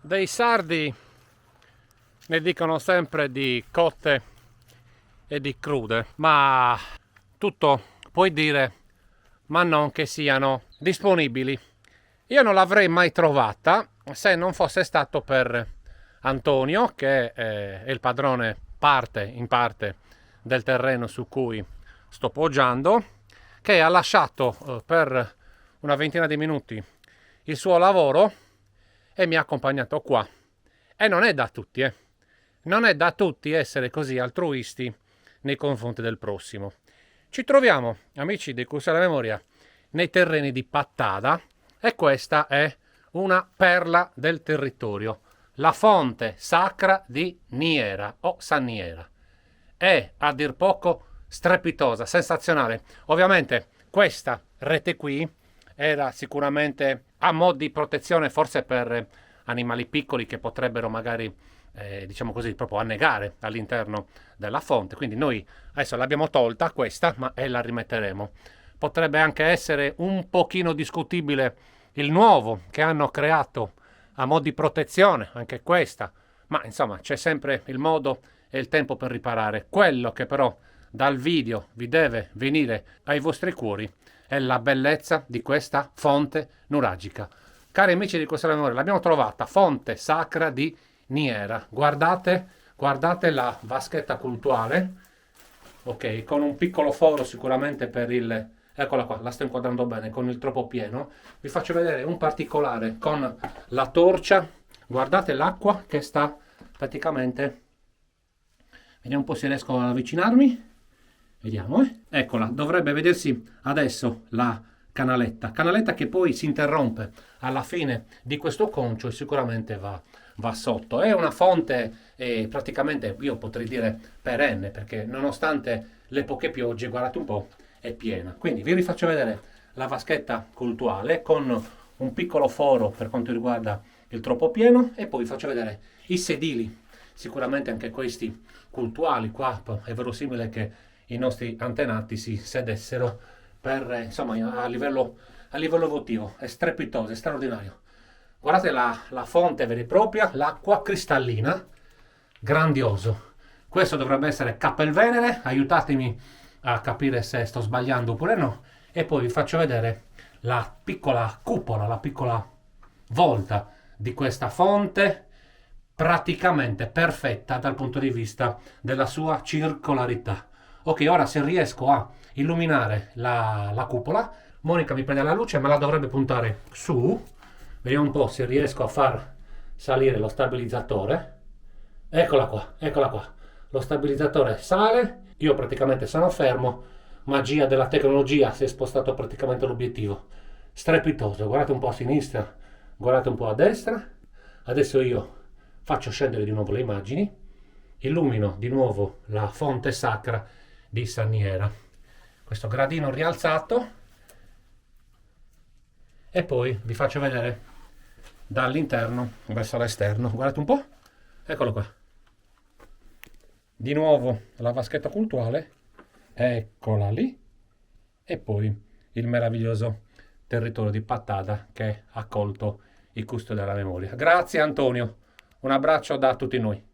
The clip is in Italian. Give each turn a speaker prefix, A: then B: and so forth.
A: Dei sardi ne dicono sempre di cotte e di crude, ma tutto puoi dire, ma non che siano disponibili. Io non l'avrei mai trovata se non fosse stato per Antonio, che è il padrone in parte del terreno su cui sto poggiando, che ha lasciato per una ventina di minuti il suo lavoro e mi ha accompagnato qua. E non è da tutti, Non è da tutti essere così altruisti nei confronti del prossimo. Ci troviamo, amici di Cussa alla Memoria, nei terreni di Pattada e questa è una perla del territorio, la fonte sacra di Niera o Sanniera. È a dir poco strepitosa, sensazionale. Ovviamente questa rete qui era sicuramente a mo' di protezione forse per animali piccoli che potrebbero magari diciamo così proprio annegare all'interno della fonte, quindi noi adesso l'abbiamo tolta questa e la rimetteremo. Potrebbe anche essere un pochino discutibile il nuovo che hanno creato a mo' di protezione, anche questa, ma insomma c'è sempre il modo e il tempo per riparare. Quello che però dal video vi deve venire ai vostri cuori è la bellezza di questa fonte nuragica. Cari amici di Cussa alla Memoria, l'abbiamo trovata, fonte sacra di Niera. Guardate la vaschetta cultuale, ok, con un piccolo foro sicuramente per il... Eccola qua, la sto inquadrando bene, con il troppo pieno. Vi faccio vedere un particolare con la torcia. Guardate l'acqua che sta praticamente... Vediamo un po' se riesco ad avvicinarmi. Vediamo, Eccola, dovrebbe vedersi adesso la canaletta che poi si interrompe alla fine di questo concio e sicuramente va sotto. È una fonte praticamente, io potrei dire perenne, perché nonostante le poche piogge, guardate un po', è piena. Quindi vi rifaccio vedere la vaschetta cultuale con un piccolo foro per quanto riguarda il troppo pieno e poi vi faccio vedere i sedili, sicuramente anche questi cultuali. Qua è verosimile che i nostri antenati si sedessero per, insomma, a livello votivo. È strepitoso, è straordinario. Guardate la fonte vera e propria, l'acqua cristallina, grandioso. Questo dovrebbe essere Capelvenere, aiutatemi a capire se sto sbagliando oppure no. E poi vi faccio vedere la piccola cupola, la piccola volta di questa fonte, praticamente perfetta dal punto di vista della sua circolarità. Ok, ora se riesco a illuminare la cupola, Monica mi prende la luce, ma la dovrebbe puntare su. Vediamo un po' se riesco a far salire lo stabilizzatore. Eccola qua. Lo stabilizzatore sale, io praticamente sono fermo. Magia della tecnologia, si è spostato praticamente l'obiettivo. Strepitoso, guardate un po' a sinistra, guardate un po' a destra. Adesso io faccio scendere di nuovo le immagini, illumino di nuovo la fonte sacra di Sanniera. Questo gradino rialzato e poi vi faccio vedere dall'interno verso l'esterno. Guardate un po', eccolo qua. Di nuovo la vaschetta cultuale, eccola lì, e poi il meraviglioso territorio di Pattada che ha accolto i custodi della memoria. Grazie Antonio, un abbraccio da tutti noi.